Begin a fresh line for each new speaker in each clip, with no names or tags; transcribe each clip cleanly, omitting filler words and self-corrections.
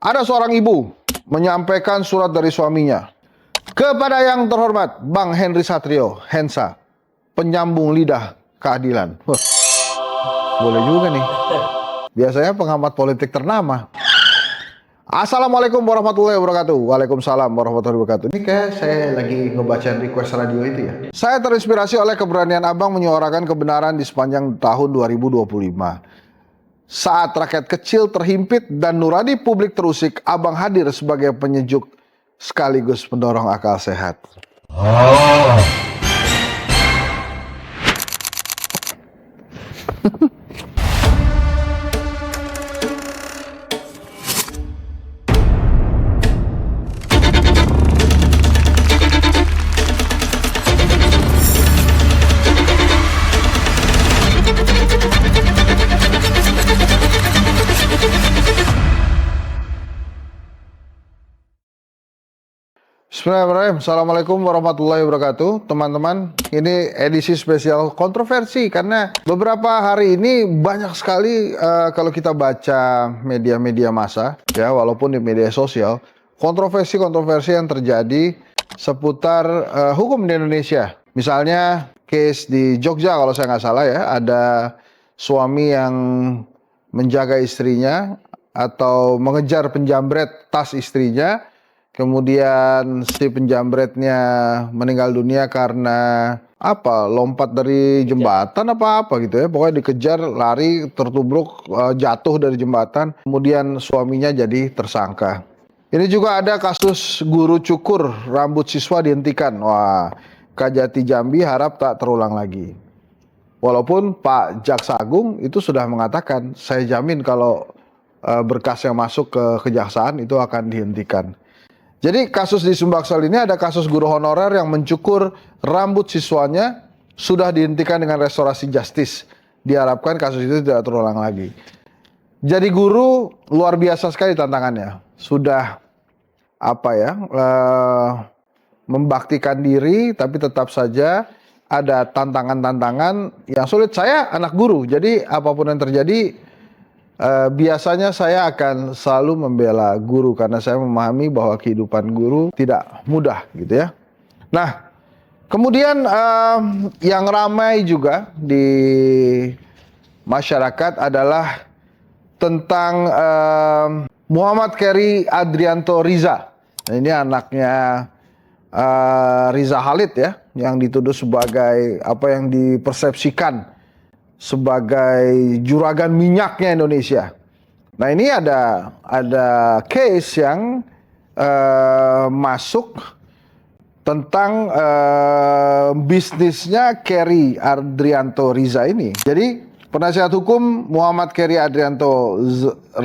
Ada seorang ibu menyampaikan surat dari suaminya. Kepada yang terhormat Bang Henry Satrio, Hensa, penyambung lidah keadilan. Wah, boleh juga nih. Biasanya pengamat politik ternama. Assalamualaikum warahmatullahi wabarakatuh. Waalaikumsalam warahmatullahi wabarakatuh. Ini kayak saya lagi ngebacain request radio itu ya. Saya terinspirasi oleh keberanian Abang menyuarakan kebenaran di sepanjang tahun 2025. Saat rakyat kecil terhimpit dan nurani publik terusik, Abang hadir sebagai penyejuk sekaligus pendorong akal sehat. Bismillahirrahmanirrahim. Assalamualaikum warahmatullahi wabarakatuh. Teman-teman, ini edisi spesial kontroversi karena beberapa hari ini banyak sekali kalau kita baca media-media massa, ya walaupun di media sosial, kontroversi-kontroversi yang terjadi seputar hukum di Indonesia. Misalnya case di Jogja kalau saya nggak salah ya, ada suami yang menjaga istrinya atau mengejar penjambret tas istrinya. Kemudian si penjambretnya meninggal dunia karena apa? Lompat dari jembatan apa gitu ya. Pokoknya dikejar, lari, tertubruk, jatuh dari jembatan. Kemudian suaminya jadi tersangka. Ini juga ada kasus guru cukur rambut siswa dihentikan. Wah, Kajati Jambi harap tak terulang lagi. Walaupun Pak Jaksa Agung itu sudah mengatakan, saya jamin kalau berkas yang masuk ke kejaksaan itu akan dihentikan. Jadi kasus di Sumbaksel ini ada kasus guru honorer yang mencukur rambut siswanya sudah dihentikan dengan restorasi justice. Diharapkan kasus itu tidak terulang lagi. Jadi guru luar biasa sekali tantangannya. Sudah membaktikan diri tapi tetap saja ada tantangan-tantangan yang sulit. Saya anak guru, jadi apapun yang terjadi biasanya saya akan selalu membela guru karena saya memahami bahwa kehidupan guru tidak mudah gitu ya. Nah, kemudian yang ramai juga di masyarakat adalah tentang Muhammad Keri Adrianto Riza. Nah, ini anaknya Riza Khalid ya, yang dituduh sebagai apa yang dipersepsikan sebagai juragan minyaknya Indonesia. Nah, ini ada case yang masuk tentang bisnisnya Keri Adrianto Riza ini. Jadi penasihat hukum Muhammad Keri Adrianto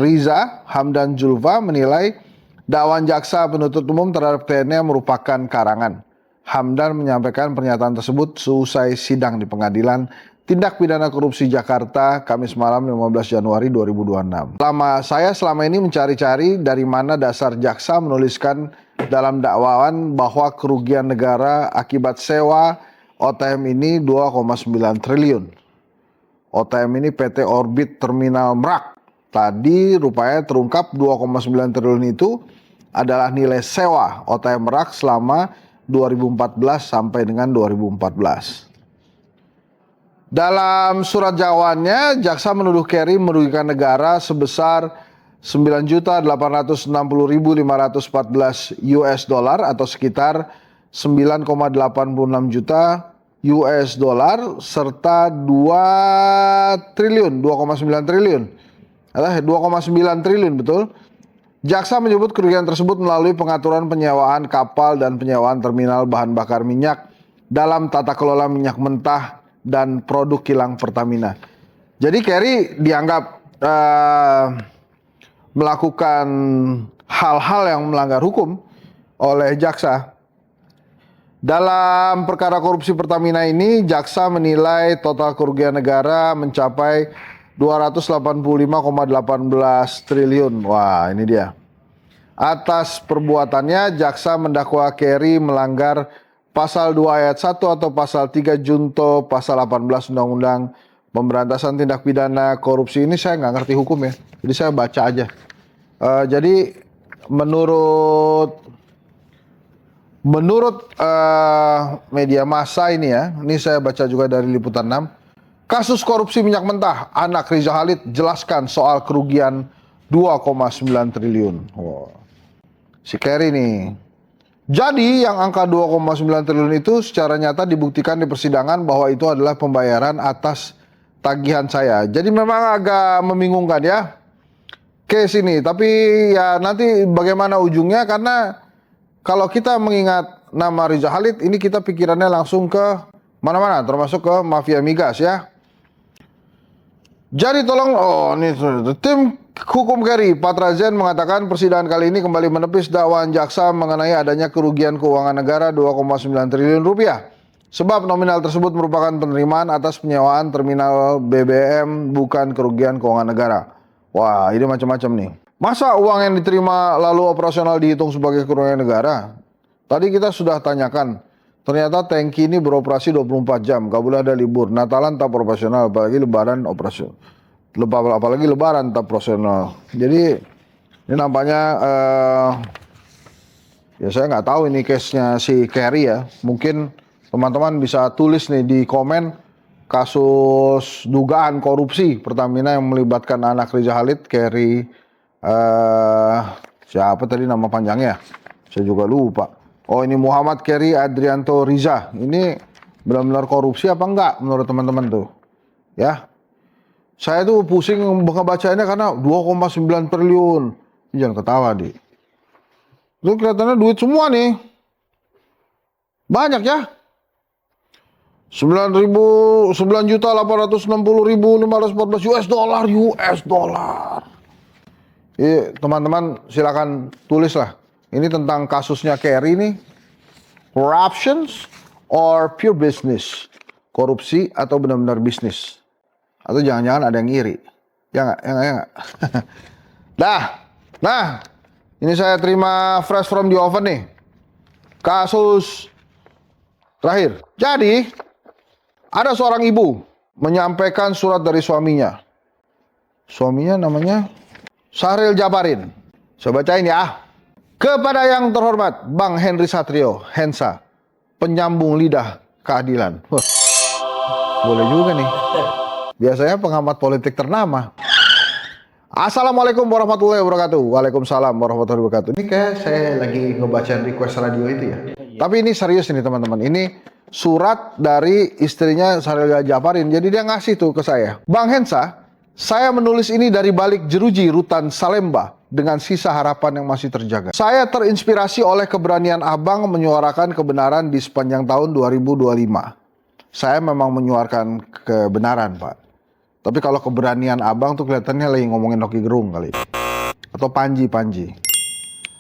Riza, Hamdan Julfa, menilai dakwaan jaksa penuntut umum terhadap kliennya merupakan karangan. Hamdan menyampaikan pernyataan tersebut seusai sidang di Pengadilan Tindak Pidana Korupsi Jakarta Kamis malam 15 Januari 2026. Selama ini mencari-cari dari mana dasar jaksa menuliskan dalam dakwaan bahwa kerugian negara akibat sewa OTM ini 2,9 triliun. OTM ini PT Orbit Terminal Merak. Tadi rupanya terungkap 2,9 triliun itu adalah nilai sewa OTM Merak selama 2014 sampai dengan 2014. Dalam surat dakwaannya, jaksa menuduh Keri merugikan negara sebesar 9.860.514 US dollar atau sekitar 9,86 juta US dollar serta 2,9 triliun. Adalah 2,9 triliun betul. Jaksa menyebut kerugian tersebut melalui pengaturan penyewaan kapal dan penyewaan terminal bahan bakar minyak dalam tata kelola minyak mentah dan produk kilang Pertamina. Jadi Keri dianggap melakukan hal-hal yang melanggar hukum oleh jaksa. Dalam perkara korupsi Pertamina ini, jaksa menilai total kerugian negara mencapai 285,18 triliun. Wah, ini dia. Atas perbuatannya, jaksa mendakwa Keri melanggar Pasal 2 ayat 1 atau Pasal 3 Junto Pasal 18 Undang-Undang Pemberantasan Tindak Pidana Korupsi. Ini saya nggak ngerti hukum ya, jadi saya baca aja. Jadi menurut media massa ini ya, ini saya baca juga dari Liputan 6. Kasus korupsi minyak mentah, anak Riza Khalid jelaskan soal kerugian 2,9 triliun. Wow. Si Kerry nih. Jadi yang angka 2,9 triliun itu secara nyata dibuktikan di persidangan bahwa itu adalah pembayaran atas tagihan saya. Jadi memang agak membingungkan ya case ini. Tapi ya nanti bagaimana ujungnya, karena kalau kita mengingat nama Riza Khalid, ini kita pikirannya langsung ke mana-mana, termasuk ke mafia migas ya. Jadi tolong, tim hukum Kerry, Patra Zen mengatakan persidangan kali ini kembali menepis dakwaan jaksa mengenai adanya kerugian keuangan negara 2,9 triliun rupiah. Sebab nominal tersebut merupakan penerimaan atas penyewaan terminal BBM, bukan kerugian keuangan negara. Wah, ini macam-macam nih. Masa uang yang diterima lalu operasional dihitung sebagai kerugian negara? Tadi kita sudah tanyakan. Ternyata tangki ini beroperasi 24 jam, gak boleh ada libur. Natalan tak operasional, apalagi lebaran operasional. Apalagi lebaran tak operasional. Jadi ini nampaknya ya saya nggak tahu ini case-nya si Kerry ya. Mungkin teman-teman bisa tulis nih di komen kasus dugaan korupsi Pertamina yang melibatkan anak Riza Khalid, Kerry siapa tadi nama panjangnya? Saya juga lupa. Oh, ini Muhammad Kerry Adrianto Riza. Ini benar-benar korupsi apa enggak menurut teman-teman tuh? Ya. Saya tuh pusing ngebacanya karena 2,9 triliun. Jangan ketawa, Di. Itu kelihatannya duit semua nih. Banyak ya. 9.860.514 US dollar. Teman-teman silakan tulis lah. Ini tentang kasusnya Kerry nih. Corruptions or pure business? Korupsi atau benar-benar bisnis? Atau jangan-jangan ada yang iri? Ya nggak? Ya nggak? Nah, ini saya terima fresh from the oven nih. Kasus terakhir. Jadi, ada seorang ibu menyampaikan surat dari suaminya. Suaminya namanya Sahril Japarin. Saya bacain ya. Kepada yang terhormat Bang Henry Satrio, Hensa, penyambung lidah keadilan. Boleh juga nih. Biasanya pengamat politik ternama. Assalamualaikum warahmatullahi wabarakatuh. Waalaikumsalam warahmatullahi wabarakatuh. Ini kayak saya lagi ngebacain request radio itu ya. Tapi ini serius nih teman-teman. Ini surat dari istrinya Sahril Japarin. Jadi dia ngasih tuh ke saya. Bang Hensa, saya menulis ini dari balik jeruji Rutan Salemba dengan sisa harapan yang masih terjaga. Saya terinspirasi oleh keberanian Abang menyuarakan kebenaran di sepanjang tahun 2025. Saya memang menyuarakan kebenaran, Pak. Tapi kalau keberanian Abang tuh kelihatannya lagi ngomongin Rocky Gerung kali. Atau Panji.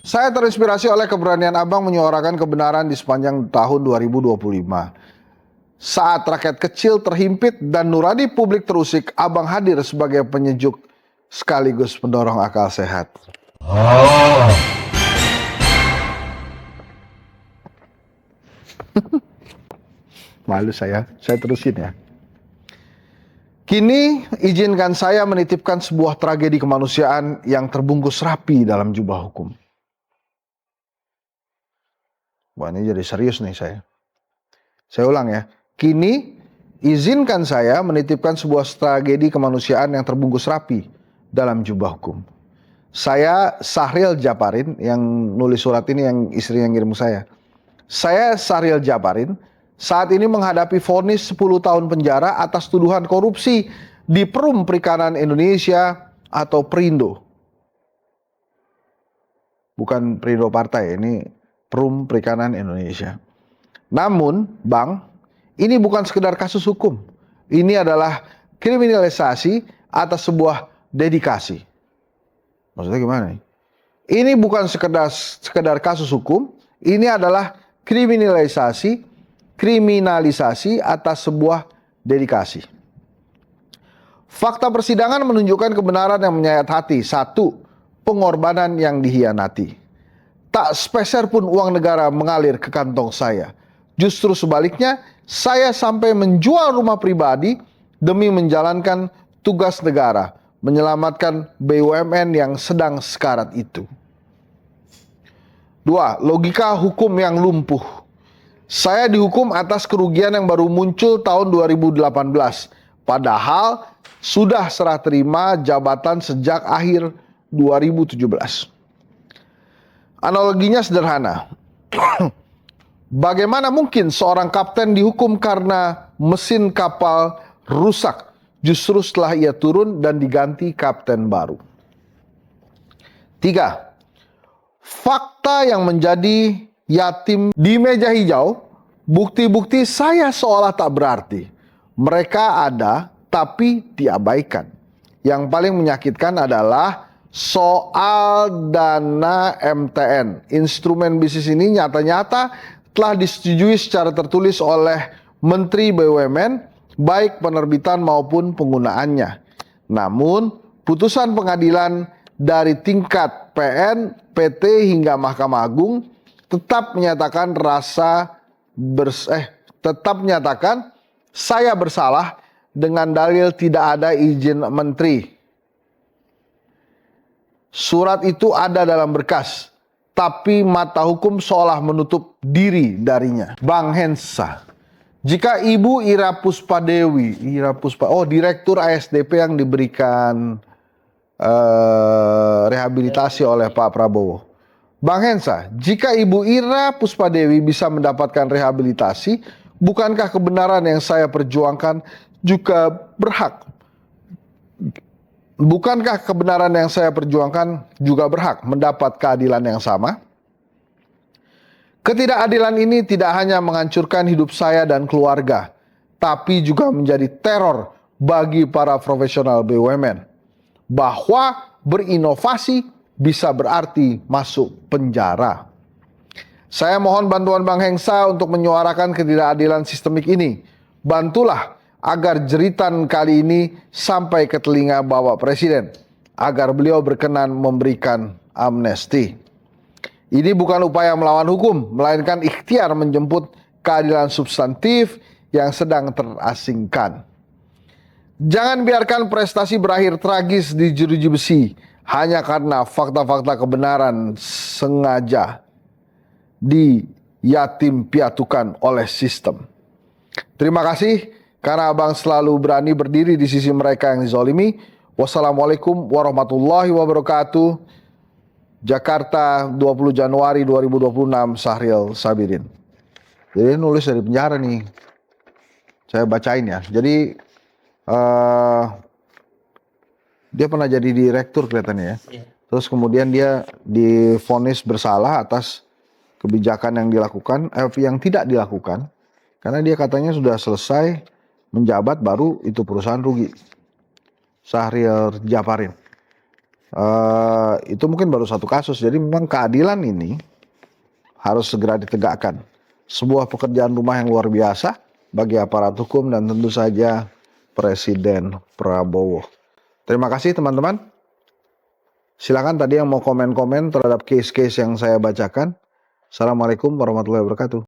Saya terinspirasi oleh keberanian Abang menyuarakan kebenaran di sepanjang tahun 2025. Saat rakyat kecil terhimpit dan nurani publik terusik, Abang hadir sebagai penyejuk sekaligus pendorong akal sehat. Malu saya terusin ya. Kini izinkan saya menitipkan sebuah tragedi kemanusiaan yang terbungkus rapi dalam jubah hukum. Wah, ini jadi serius nih saya. Saya ulang ya. Kini izinkan saya menitipkan sebuah tragedi kemanusiaan yang terbungkus rapi dalam jubah hukum. Saya Sahril Japarin yang nulis surat ini, yang istri yang ngirim saya. Saya Sahril Japarin saat ini menghadapi vonis 10 tahun penjara atas tuduhan korupsi di Perum Perikanan Indonesia atau Perindo. Bukan Perindo Partai, ini Perum Perikanan Indonesia. Namun, Bang, ini bukan sekedar kasus hukum. Ini adalah kriminalisasi atas sebuah dedikasi. Maksudnya gimana nih? Ini bukan sekedar kasus hukum, ini adalah kriminalisasi atas sebuah dedikasi. Fakta persidangan menunjukkan kebenaran yang menyayat hati. 1. Pengorbanan yang dihianati. Tak sepeser pun uang negara mengalir ke kantong saya. Justru sebaliknya, saya sampai menjual rumah pribadi demi menjalankan tugas negara, menyelamatkan BUMN yang sedang sekarat itu. 2. Logika hukum yang lumpuh. Saya dihukum atas kerugian yang baru muncul tahun 2018. Padahal sudah serah terima jabatan sejak akhir 2017. Analoginya sederhana. Bagaimana mungkin seorang kapten dihukum karena mesin kapal rusak justru setelah ia turun dan diganti kapten baru? 3. Fakta yang menjadi yatim di meja hijau, bukti-bukti saya seolah tak berarti. Mereka ada tapi diabaikan. Yang paling menyakitkan adalah soal dana MTN. Instrumen bisnis ini nyata-nyata telah disetujui secara tertulis oleh Menteri BUMN, baik penerbitan maupun penggunaannya. Namun, putusan pengadilan dari tingkat PN, PT hingga Mahkamah Agung tetap menyatakan saya bersalah dengan dalil tidak ada izin menteri. Surat itu ada dalam berkas, tapi mata hukum seolah menutup diri darinya. Bang Hensa, jika Ibu Ira Puspadewi, Direktur ASDP yang diberikan rehabilitasi oleh Pak Prabowo. Bang Hensa, jika Ibu Ira Puspadewi bisa mendapatkan rehabilitasi, bukankah kebenaran yang saya perjuangkan juga berhak? Bukankah kebenaran yang saya perjuangkan juga berhak mendapat keadilan yang sama? Ketidakadilan ini tidak hanya menghancurkan hidup saya dan keluarga, tapi juga menjadi teror bagi para profesional BUMN. Bahwa berinovasi bisa berarti masuk penjara. Saya mohon bantuan Bang Hengsa untuk menyuarakan ketidakadilan sistemik ini. Bantulah agar jeritan kali ini sampai ke telinga Bapak Presiden, agar beliau berkenan memberikan amnesti. Ini bukan upaya melawan hukum, melainkan ikhtiar menjemput keadilan substantif yang sedang terasingkan. Jangan biarkan prestasi berakhir tragis di jeruji besi hanya karena fakta-fakta kebenaran sengaja diyatim piatukan oleh sistem. Terima kasih karena Abang selalu berani berdiri di sisi mereka yang dizolimi. Wassalamualaikum warahmatullahi wabarakatuh. Jakarta, 20 Januari 2026, Sahril Sabirin. Jadi nulis dari penjara nih. Saya bacain ya. Jadi dia pernah jadi direktur kelihatannya ya. Terus kemudian dia divonis bersalah atas kebijakan yang dilakukan, yang tidak dilakukan. Karena dia katanya sudah selesai menjabat baru itu perusahaan rugi. Syahrial Japarin. Itu mungkin baru satu kasus. Jadi memang keadilan ini harus segera ditegakkan. Sebuah pekerjaan rumah yang luar biasa bagi aparat hukum dan tentu saja Presiden Prabowo. Terima kasih teman-teman. Silakan tadi yang mau komen-komen terhadap case-case yang saya bacakan. Assalamualaikum warahmatullahi wabarakatuh.